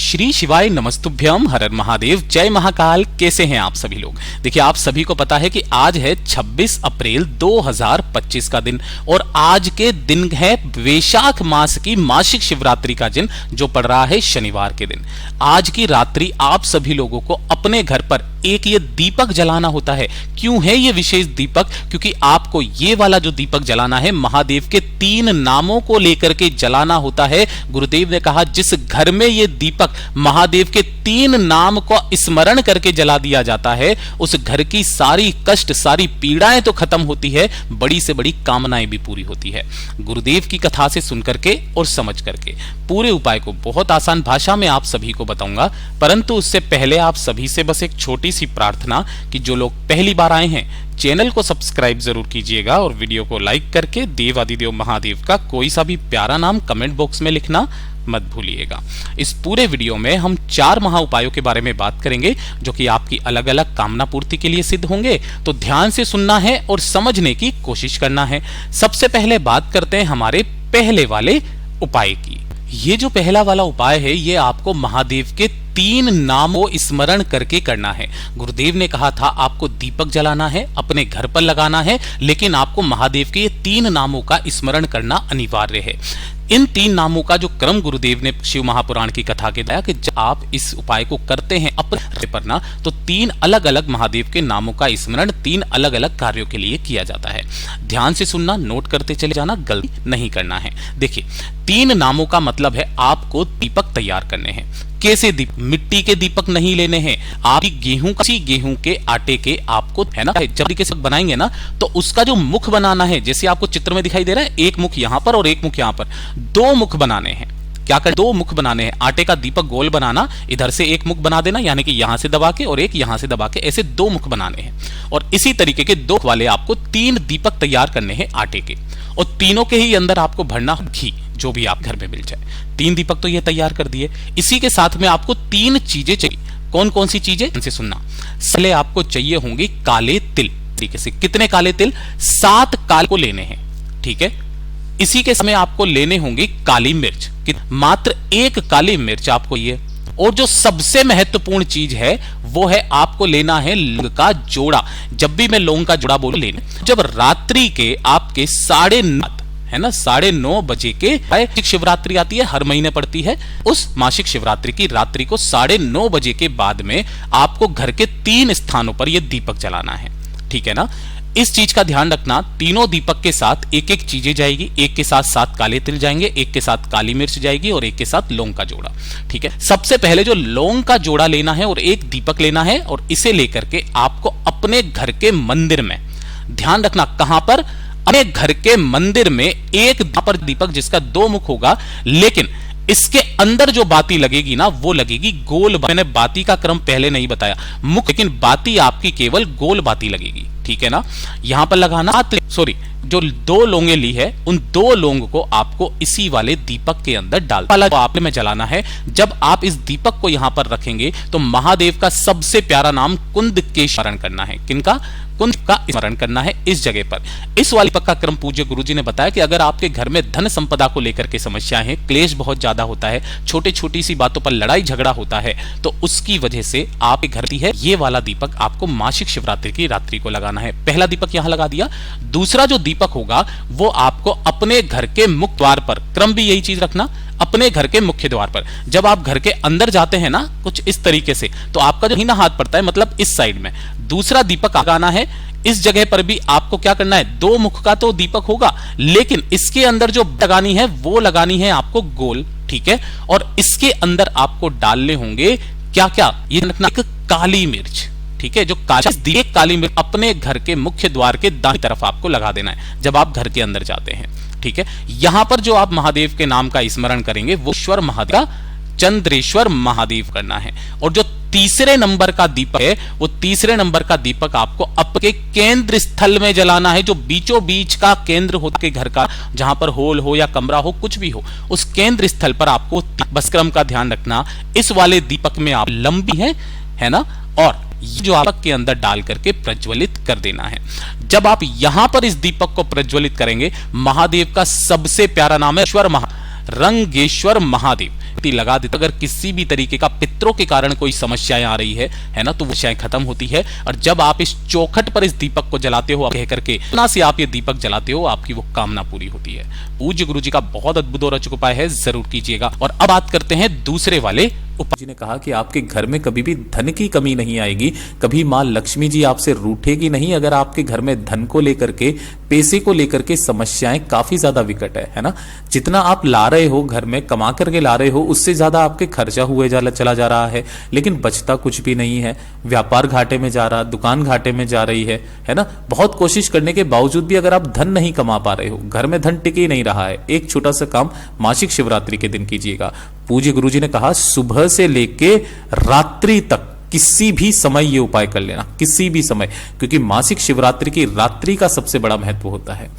श्री शिवाय नमस्तुभ्यम, हर हर महादेव, जय महाकाल। कैसे हैं आप सभी लोग? देखिए, आप सभी को पता है कि आज है 26 अप्रैल 2025 का दिन और आज के दिन है वैशाख मास की मासिक शिवरात्रि का दिन, जो पड़ रहा है शनिवार के दिन। आज की रात्रि आप सभी लोगों को अपने घर पर एक ये दीपक जलाना होता है। क्यों है ये विशेष दीपक? क्योंकि आपको ये वाला जो दीपक जलाना है महादेव के 3 नामों को लेकर के जलाना होता है। गुरुदेव ने कहा जिस घर में ये दीपक महादेव के 3 नाम को स्मरण करके जला दिया जाता है, उस घर की सारी कष्ट, सारी पीड़ाएं तो खत्म होती है, बड़ी से बड़ी कामनाएं भी पूरी होती है। गुरुदेव की कथा से सुन करके और समझ करके पूरे उपाय को बहुत आसान भाषा में आप सभी को बताऊंगा, परंतु उससे पहले आप सभी से बस एक छोटी सी प्रार्थना कि जो लोग पहली बार आए हैं चैनल को सब्सक्राइब जरूर कीजिएगा और वीडियो को लाइक करके देवादिदेव महादेव का कोई सा भी प्यारा नाम कमेंट बॉक्स में लिखना मत भूलिएगा। इस पूरे वीडियो में हम 4 महा उपायों के बारे में बात करेंगे जो कि आपकी अलग अलग कामना पूर्ति के लिए सिद्ध होंगे, तो ध्यान से सुनना है और समझने की कोशिश करना है। सबसे पहले बात करते हैं हमारे पहले वाले उपाय की। ये जो पहला वाला उपाय है ये आपको महादेव के 3 नामों स्मरण करके करना है। गुरुदेव ने कहा था आपको दीपक जलाना है, अपने घर पर लगाना है, लेकिन आपको महादेव के ये 3 नामों का स्मरण करना अनिवार्य है। इन 3 नामों का जो क्रम गुरुदेव ने शिव महापुराण की कथा के बताया कि जब आप इस उपाय को करते हैं अपने पर ना, तो 3 अलग अलग महादेव के नामों का स्मरण 3 अलग अलग कार्यों के लिए किया जाता है। ध्यान से सुनना, नोट करते चले जाना, गलती नहीं करना है। देखिए, 3 नामों का मतलब है आपको दीपक तैयार करने हैं। कैसे दीपक? मिट्टी के दीपक नहीं लेने हैं। आप गेहूं के आटे के आपको, है ना, जब तरीके से बनाएंगे ना, तो उसका जो मुख बनाना है, जैसे आपको चित्र में दिखाई दे रहा है, एक मुख यहां पर और एक मुख यहां पर, 2 मुख बनाने हैं। क्या कर 2 मुख बनाने हैं। आटे का दीपक गोल बनाना, इधर से एक मुख बना देना, यानी कि यहां से दबा के और एक यहां से दबा के, ऐसे 2 मुख बनाने हैं। और इसी तरीके के 2 वाले आपको 3 दीपक तैयार करने हैं आटे के, और तीनों के ही अंदर आपको भरना घी, जो भी आप घर में मिल जाए। 3 दीपक तो ये तैयार कर दिए। इसी के साथ में आपको 3 चीजें चाहिए। कौन कौन सी चीजें? इनसे सुनना। पहले आपको चाहिए होंगे काले तिल। तरीके से कितने काले तिल? 7 काले को लेने हैं, ठीक है। इसी के समय आपको लेने होंगे काली मिर्च, मात्र 1 काली मिर्च आपको ये। और जो सबसे महत्वपूर्ण चीज है वो है आपको लेना है लौंग का जोड़ा। जब भी मैं लौंग का जोड़ा बोलूं, लेने जब रात्रि के आपके 9:30, है ना, 9:30 बजे के मासिक शिवरात्रि आती है, हर महीने पड़ती है। उस मासिक शिवरात्रि की रात्रि को 9:30 बजे के बाद में आपको घर के 3 स्थानों पर यह दीपक जलाना है, ठीक है ना। इस चीज का ध्यान रखना, तीनों दीपक के साथ एक एक चीजें जाएगी। एक के साथ 7 काले तिल जाएंगे, एक के साथ काली मिर्च जाएगी और एक के साथ लौंग का जोड़ा, ठीक है। सबसे पहले जो लौंग का जोड़ा लेना है और एक दीपक लेना है, और इसे लेकर के आपको अपने घर के मंदिर में, ध्यान रखना कहां पर, अपने घर के मंदिर में एक पर दीपक जिसका 2 मुख होगा, लेकिन इसके अंदर जो बाती लगेगी ना, वो लगेगी गोल। मैंने बाती का क्रम पहले नहीं बताया, मुख, लेकिन बाती आपकी केवल गोल बाती लगेगी, ठीक है ना। यहां पर लगाना, जो 2 लौंगे ली है, उन 2 लौंग को आपको इसी वाले दीपक के अंदर डाल आपने में जलाना है। जब आप इस दीपक को यहां पर रखेंगे तो महादेव का सबसे प्यारा नाम कुंद के स्मरण करना है। किनका? कुंद का स्मरण करना है इस जगह पर। इस वाली दीपक का क्रम पूज्य गुरुजी ने बताया कि अगर आपके घर में धन संपदा को लेकर के समस्याएं हैं, क्लेश बहुत ज्यादा होता है, छोटी छोटी सी बातों पर लड़ाई झगड़ा होता है, तो उसकी वजह से आपके घर की है ये वाला दीपक आपको मासिक शिवरात्रि की रात्रि को लगाना है। पहला दीपक यहां लगा दिया। दूसरा जो दीपक होगा वो आपको अपने घर के मुख्य द्वार पर, क्रम भी यही चीज रखना, अपने घर के मुख्य द्वार पर। जब आप घर के अंदर जाते हैं ना, कुछ इस तरीके से, तो आपका जो दाहिना हाथ पड़ता है, मतलब इस साइड में दूसरा दीपक लगाना है। इस जगह पर भी आपको क्या करना है, 2 मुख का तो दीपक होगा, लेकिन इसके अंदर जो लगानी है वो लगानी है आपको गोल, ठीक है। और इसके अंदर आपको डालने होंगे क्या क्या, ये रखना, एक काली मिर्च, ठीक है। जो एक काली मिर्च अपने घर के मुख्य द्वार के दाहिनी तरफ आपको लगा देना है जब आप घर के अंदर जाते हैं, ठीक है। यहां पर जो आप महादेव के नाम का स्मरण करेंगे वो ईश्वर महादेव, चंद्रेश्वर महादेव करना है। और जो तीसरे नंबर का दीपक है, वो तीसरे नंबर का दीपक आपको अपने केंद्र स्थल में जलाना है। जो बीचों बीच का केंद्र होता है घर का, जहां पर होल हो या कमरा हो, कुछ भी हो, उस केंद्र स्थल पर आपको बस क्रम का ध्यान रखना। इस वाले दीपक में आप लंबी है ना, और जो दीपक के अंदर डाल करके प्रज्वलित कर देना है। जब आप यहां पर इस दीपक को प्रज्वलित करेंगे, महादेव का सबसे प्यारा नाम है ईश्वर रंगेश्वर महादेव लगा देते। अगर किसी भी तरीके का पितरों के कारण कोई समस्याएं आ रही है ना, तो वो समस्याएं खत्म होती है। और जब आप इस चौखट पर इस दीपक को जलाते हो कह करके ना से आप ये दीपक जलाते हो, आपकी वो कामना पूरी होती है। पूज्य गुरु जी का बहुत अद्भुत और अचूक उपाय है, जरूर कीजिएगा। और अब बात करते हैं दूसरे वाले उपाय। जी ने कहा कि आपके घर में कभी भी धन की कमी नहीं आएगी, कभी मां लक्ष्मी जी आपसे रूठेगी नहीं। अगर आपके घर में धन को लेकर के, पैसे को लेकर के समस्याएं काफी ज्यादा विकट है ना। जितना आप ला रहे हो घर में, कमा करके ला रहे हो, उससे ज्यादा आपके खर्चा हुए चला जा रहा है, लेकिन बचता कुछ भी नहीं है। व्यापार घाटे में जा रहा, दुकान घाटे में जा रही है ना। बहुत कोशिश करने के बावजूद भी अगर आप धन नहीं कमा पा रहे हो, घर में धन टिक ही नहीं रहा है, एक छोटा सा काम मासिक शिवरात्रि के दिन कीजिएगा। पूज्य गुरुजी ने कहा सुबह से लेके रात्रि तक किसी भी समय ये उपाय कर लेना, किसी भी समय, क्योंकि मासिक शिवरात्रि की रात्रि का सबसे बड़ा महत्व होता है।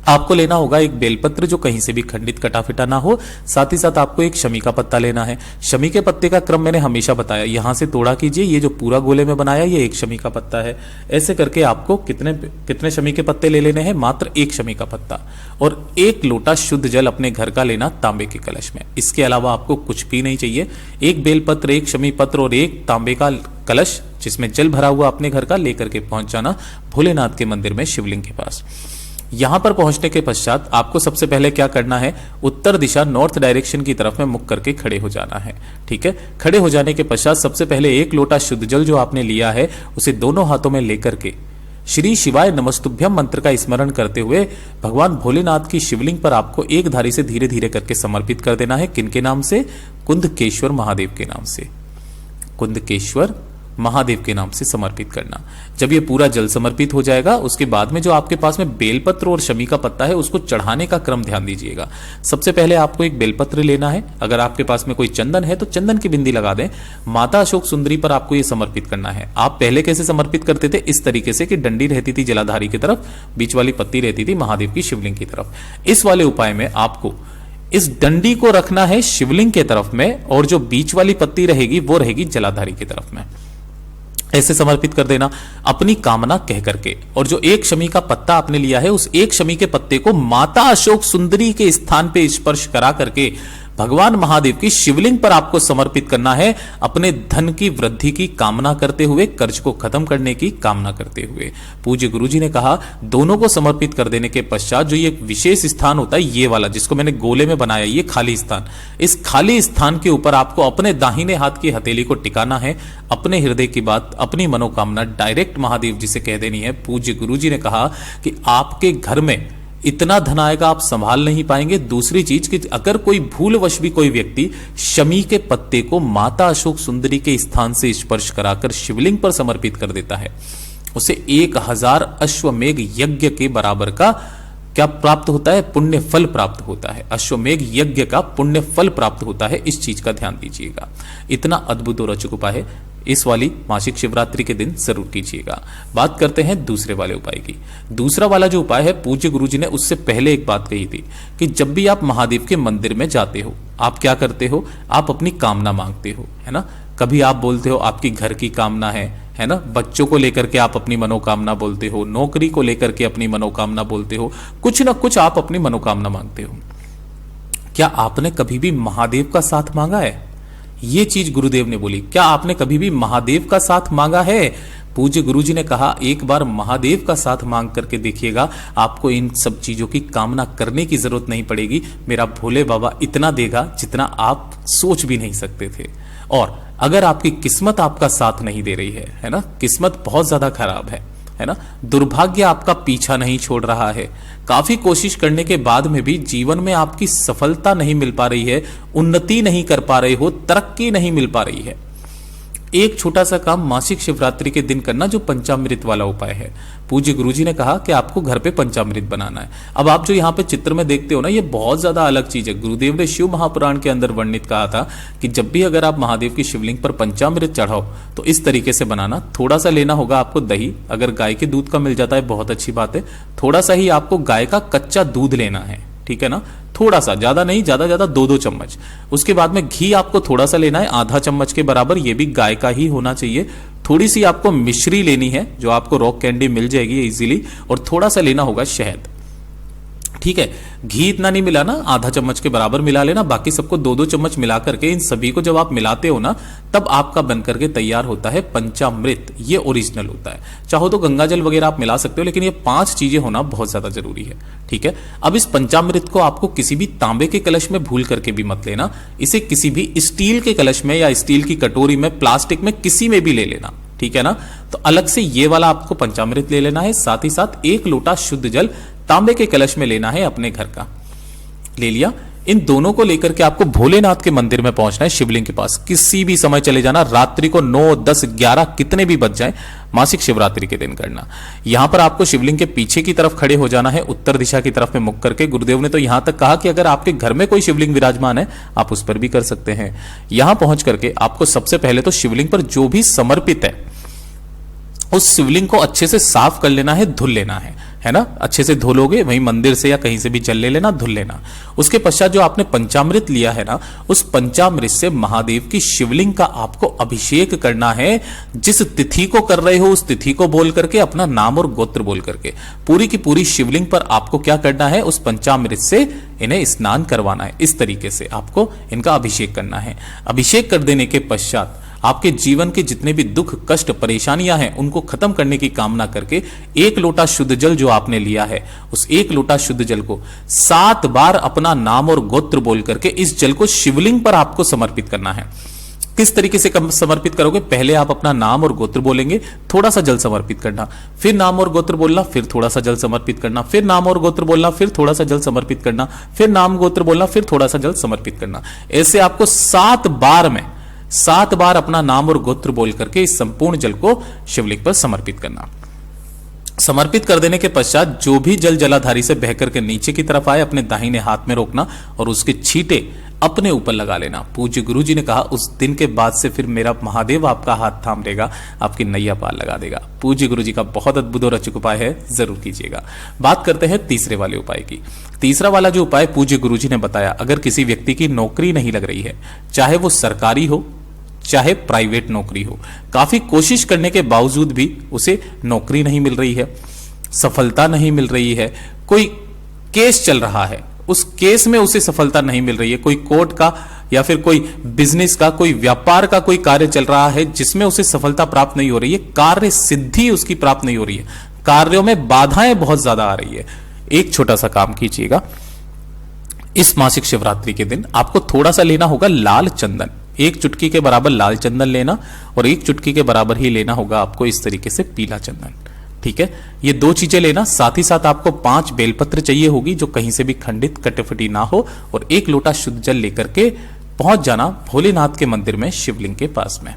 आपको लेना होगा एक बेलपत्र जो कहीं से भी खंडित कटा फिटा ना हो, साथ ही साथ आपको एक शमी का पत्ता लेना है। शमी के पत्ते का क्रम मैंने हमेशा बताया, यहां से तोड़ा कीजिए, ये जो पूरा गोले में बनाया ये एक शमी का पत्ता है। ऐसे करके आपको कितने शमी के पत्ते ले लेने हैं, मात्र एक शमी का पत्ता, और एक लोटा शुद्ध जल अपने घर का लेना तांबे के कलश में। इसके अलावा आपको कुछ भी नहीं चाहिए। एक बेलपत्र, एक शमी पत्र और एक तांबे का कलश जिसमें जल भरा हुआ अपने घर का लेकर के पहुंच जाना भोलेनाथ के मंदिर में शिवलिंग के पास। यहां पर पहुंचने के पश्चात आपको सबसे पहले क्या करना है, उत्तर दिशा नॉर्थ डायरेक्शन की तरफ में मुख करके खड़े हो जाना है। ठीक है, खड़े हो जाने के पश्चात सबसे पहले एक लोटा शुद्ध जल जो आपने लिया है उसे दोनों हाथों में लेकर के श्री शिवाय नमस्तुभ्यम मंत्र का स्मरण करते हुए भगवान भोलेनाथ की शिवलिंग पर आपको एक धारी से धीरे धीरे करके समर्पित कर देना है। किनके नाम से? कुंदकेश्वर महादेव के नाम से। कुंदकेश्वर महादेव के नाम से समर्पित करना। जब ये पूरा जल समर्पित हो जाएगा, उसके बाद में जो आपके पास में बेलपत्र और शमी का पत्ता है उसको चढ़ाने का क्रम ध्यान दीजिएगा। सबसे पहले आपको एक बेलपत्र लेना है। अगर आपके पास में कोई चंदन है तो चंदन की बिंदी लगा दें। माता अशोक सुंदरी पर आपको ये समर्पित करना है। आप पहले कैसे समर्पित करते थे? इस तरीके से कि डंडी रहती थी जलाधारी की तरफ, बीच वाली पत्ती रहती थी महादेव की शिवलिंग की तरफ। इस वाले उपाय में आपको इस डंडी को रखना है शिवलिंग के तरफ में, और जो बीच वाली पत्ती रहेगी वो रहेगी जलाधारी की तरफ में। ऐसे समर्पित कर देना अपनी कामना कह करके। और जो एक शमी का पत्ता आपने लिया है, उस एक शमी के पत्ते को माता अशोक सुंदरी के स्थान पे स्पर्श करा करके भगवान महादेव की शिवलिंग पर आपको समर्पित करना है, अपने धन की वृद्धि की कामना करते हुए, कर्ज को खत्म करने की कामना करते हुए। पूज्य गुरुजी ने कहा दोनों को समर्पित कर देने के पश्चात जो ये विशेष स्थान होता है, ये वाला जिसको मैंने गोले में बनाया, ये खाली स्थान, इस खाली स्थान के ऊपर आपको अपने दाहिने हाथ की हथेली को टिकाना है। अपने हृदय की बात, अपनी मनोकामना डायरेक्ट महादेव जी से कह देनी है। पूज्य गुरुजी ने कहा कि आपके घर में इतना धन आएगा आप संभाल नहीं पाएंगे। दूसरी चीज कि अगर कोई भूलवश भी कोई व्यक्ति शमी के पत्ते को माता अशोक सुंदरी के स्थान से स्पर्श कराकर शिवलिंग पर समर्पित कर देता है, उसे 1000 अश्वमेघ यज्ञ के बराबर का क्या प्राप्त होता है? पुण्य फल प्राप्त होता है। अश्वमेघ यज्ञ का पुण्य फल प्राप्त होता है। इस चीज का ध्यान दीजिएगा। इतना अद्भुत और अचूक उपाय है, इस वाली मासिक शिवरात्रि के दिन जरूर कीजिएगा। बात करते हैं दूसरे वाले उपाय की। दूसरा वाला जो उपाय है, पूज्य गुरुजी ने उससे पहले एक बात कही थी कि जब भी आप महादेव के मंदिर में जाते हो, आप क्या करते हो? आप अपनी कामना मांगते हो, है ना। कभी आप बोलते हो आपकी घर की कामना है ना, बच्चों को लेकर के आप अपनी मनोकामना बोलते हो, नौकरी को लेकर के अपनी मनोकामना बोलते हो, कुछ ना कुछ आप अपनी मनोकामना मांगते हो। क्या आपने कभी भी महादेव का साथ मांगा है? ये चीज गुरुदेव ने बोली, क्या आपने कभी भी महादेव का साथ मांगा है? पूज्य गुरुजी ने कहा एक बार महादेव का साथ मांग करके देखिएगा, आपको इन सब चीजों की कामना करने की जरूरत नहीं पड़ेगी। मेरा भोले बाबा इतना देगा जितना आप सोच भी नहीं सकते थे। और अगर आपकी किस्मत आपका साथ नहीं दे रही है ना, किस्मत बहुत ज्यादा खराब है ना, दुर्भाग्य आपका पीछा नहीं छोड़ रहा है, काफी कोशिश करने के बाद में भी जीवन में आपकी सफलता नहीं मिल पा रही है, उन्नति नहीं कर पा रहे हो, तरक्की नहीं मिल पा रही है, एक छोटा सा काम मासिक शिवरात्रि के दिन करना, जो पंचामृत वाला उपाय है। पूज्य गुरुजी ने कहा कि आपको घर पे पंचामृत बनाना है। अब आप जो यहाँ पे चित्र में देखते हो ना, ये बहुत ज्यादा अलग चीज है। गुरुदेव ने शिव महापुराण के अंदर वर्णित कहा था कि जब भी अगर आप महादेव की शिवलिंग पर पंचामृत चढ़ाओ तो इस तरीके से बनाना। थोड़ा सा लेना होगा आपको दही, अगर गाय के दूध का मिल जाता है बहुत अच्छी बात है। थोड़ा सा ही आपको गाय का कच्चा दूध लेना है, ठीक है ना, थोड़ा सा, ज्यादा नहीं, ज्यादा 2-2 चम्मच। उसके बाद में घी आपको थोड़ा सा लेना है, आधा चम्मच के बराबर, ये भी गाय का ही होना चाहिए। थोड़ी सी आपको मिश्री लेनी है, जो आपको रॉक कैंडी मिल जाएगी इजीली, और थोड़ा सा लेना होगा शहद। ठीक है। घी इतना नहीं मिला ना, आधा चम्मच के बराबर मिला लेना, बाकी सबको 2-2 चम्मच मिला करके इन सभी को जब आप मिलाते हो ना, तब आपका बन करके तैयार होता है पंचामृत। ये ओरिजिनल होता है। चाहो तो गंगाजल वगैरह आप मिला सकते हो, लेकिन ये 5 चीजें होना बहुत ज्यादा जरूरी है। ठीक है। अब इस पंचामृत को आपको किसी भी तांबे के कलश में भूल करके भी मत लेना, इसे किसी भी स्टील के कलश में या स्टील की कटोरी में, प्लास्टिक में, किसी में भी ले लेना। ठीक है ना। तो अलग से ये वाला आपको पंचामृत ले लेना है। साथ ही साथ 1 लोटा शुद्ध जल तांबे के कलश में लेना है अपने घर का। ले लिया। इन दोनों को लेकर के आपको भोलेनाथ के मंदिर में पहुंचना है, शिवलिंग के पास। किसी भी समय चले जाना, रात्रि को 9, 10, 11 कितने भी बज जाए, मासिक शिवरात्रि के दिन करना। यहां पर आपको शिवलिंग के पीछे की तरफ खड़े हो जाना है, उत्तर दिशा की तरफ में मुख करके। गुरुदेव ने तो यहां तक कहा कि अगर आपके घर में कोई शिवलिंग विराजमान है, आप उस पर भी कर सकते हैं। यहां पहुंच करके आपको सबसे पहले तो शिवलिंग पर जो भी समर्पित है, उस शिवलिंग को अच्छे से साफ कर लेना है, धुल लेना है ना। अच्छे से धो लोगे, वहीं मंदिर से या कहीं से भी जल ले लेना, धुल लेना। उसके पश्चात जो आपने पंचामृत लिया है ना, उस पंचामृत से महादेव की शिवलिंग का आपको अभिषेक करना है। जिस तिथि को कर रहे हो उस तिथि को बोल करके, अपना नाम और गोत्र बोल करके, पूरी की पूरी शिवलिंग पर आपको क्या करना है, उस पंचामृत से इन्हें स्नान करवाना है। इस तरीके से आपको इनका अभिषेक करना है। अभिषेक कर देने के पश्चात आपके जीवन के जितने भी दुख, कष्ट, परेशानियां हैं, उनको खत्म करने की कामना करके 1 लोटा शुद्ध जल जो आपने लिया है, उस 1 लोटा शुद्ध जल को 7 बार अपना नाम और गोत्र बोल करके इस जल को शिवलिंग पर आपको समर्पित करना है। किस तरीके से समर्पित करोगे? पहले आप अपना नाम और गोत्र बोलेंगे, थोड़ा सा जल समर्पित करना, फिर नाम और गोत्र बोलना, फिर थोड़ा सा जल समर्पित करना, फिर नाम और गोत्र बोलना, फिर थोड़ा सा जल समर्पित करना, फिर नाम गोत्र बोलना, फिर थोड़ा सा जल समर्पित करना। ऐसे आपको 7 बार में 7 बार अपना नाम और गोत्र बोल करके इस संपूर्ण जल को शिवलिंग पर समर्पित करना। समर्पित कर देने के पश्चात जो भी जल जलाधारी से बह करके नीचे की तरफ आए, अपने दाहिने हाथ में रोकना और उसके छींटे अपने ऊपर लगा लेना। पूज्य गुरु जी ने कहा, उस दिन के बाद से फिर मेरा महादेव आपका हाथ थाम लेगा, आपकी नैया पार लगा देगा। पूज्य गुरु जी का बहुत अद्भुत और अचूक उपाय है, जरूर कीजिएगा। बात करते हैं तीसरे वाले उपाय की। तीसरा वाला जो उपाय पूज्य गुरु जी ने बताया, अगर किसी व्यक्ति की नौकरी नहीं लग रही है, चाहे वो सरकारी हो चाहे प्राइवेट नौकरी हो, काफी कोशिश करने के बावजूद भी उसे नौकरी नहीं मिल रही है, सफलता नहीं मिल रही है, कोई केस चल रहा है, उस केस में उसे सफलता नहीं मिल रही है, कोई कोर्ट का या फिर कोई बिजनेस का, कोई व्यापार का कोई कार्य चल रहा है जिसमें उसे सफलता प्राप्त नहीं हो रही है, कार्य सिद्धि उसकी प्राप्त नहीं हो रही है, कार्यों में बाधाएं बहुत ज्यादा आ रही है। एक छोटा सा काम कीजिएगा, इस मासिक शिवरात्रि के दिन आपको थोड़ा सा लेना होगा लाल चंदन। 1 चुटकी के बराबर लाल चंदन लेना और 1 चुटकी के बराबर ही लेना होगा आपको इस तरीके से पीला चंदन। ठीक है, ये 2 चीजें लेना। साथ ही साथ आपको 5 बेलपत्र चाहिए होगी जो कहीं से भी खंडित कटफटी ना हो, और 1 लोटा शुद्ध जल लेकर के पहुंच जाना भोलेनाथ के मंदिर में, शिवलिंग के पास में।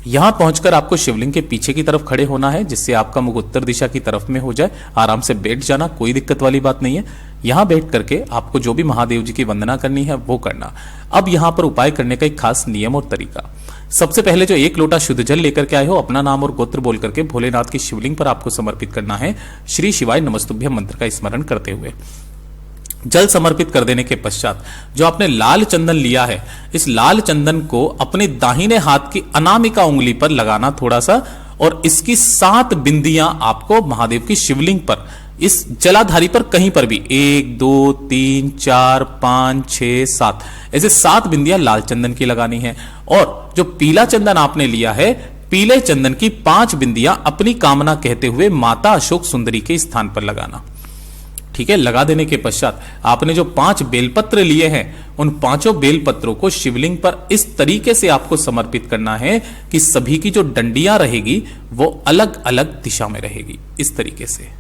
यहां पहुंचकर आपको शिवलिंग के पीछे की तरफ खड़े होना है, जिससे आपका मुख उत्तर दिशा की तरफ में हो जाए। आराम से बैठ जाना, कोई दिक्कत वाली बात नहीं है। यहां बैठ करके आपको जो भी महादेव जी की वंदना करनी है वो करना। अब यहां पर उपाय करने का एक खास नियम और तरीका। सबसे पहले जो 1 लोटा शुद्ध जल लेकर के आए हो, अपना नाम और गोत्र बोल करके भोलेनाथ की शिवलिंग पर आपको समर्पित करना है, श्री शिवाय नमस्तुभ्यम मंत्र का स्मरण करते हुए। जल समर्पित कर देने के पश्चात जो आपने लाल चंदन लिया है, इस लाल चंदन को अपने दाहिने हाथ की अनामिका उंगली पर लगाना थोड़ा सा, और इसकी 7 बिंदियां आपको महादेव की शिवलिंग पर, इस जलाधारी पर कहीं पर भी 1, 2, 3, 4, 5, 6, 7 ऐसे 7 बिंदियां लाल चंदन की लगानी है। और जो पीला चंदन आपने लिया है, पीले चंदन की 5 बिंदियां अपनी कामना कहते हुए माता अशोक सुंदरी के स्थान पर लगाना। ठीक है, लगा देने के पश्चात आपने जो 5 बेलपत्र लिए हैं, उन 5 बेलपत्रों को शिवलिंग पर इस तरीके से आपको समर्पित करना है कि सभी की जो डंडियां रहेगी वो अलग अलग दिशा में रहेगी, इस तरीके से।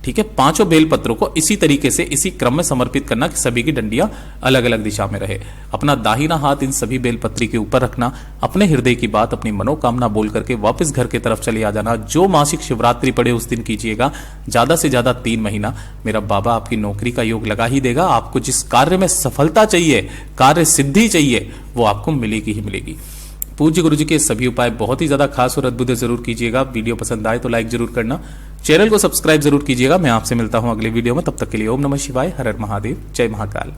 ठीक है, 5 बेलपत्रों को इसी तरीके से, इसी क्रम में समर्पित करना कि सभी की डंडियां अलग अलग दिशा में रहे। अपना दाहिना हाथ इन सभी बेलपत्री के ऊपर रखना, अपने हृदय की बात, अपनी मनोकामना बोल करके वापस घर की तरफ चले आ जाना। जो मासिक शिवरात्रि पड़े उस दिन कीजिएगा, ज्यादा से ज्यादा 3 महीना। मेरा बाबा आपकी नौकरी का योग लगा ही देगा। आपको जिस कार्य में सफलता चाहिए, कार्य सिद्धि चाहिए, वो आपको मिलेगी ही मिलेगी। पूज्य गुरु जी के सभी उपाय बहुत ही ज्यादा खास और अद्भुत है, जरूर कीजिएगा। वीडियो पसंद आए तो लाइक जरूर करना, चैनल को सब्सक्राइब जरूर कीजिएगा। मैं आपसे मिलता हूं अगले वीडियो में, तब तक के लिए ओम नमः शिवाय, हर हर महादेव, जय महाकाल।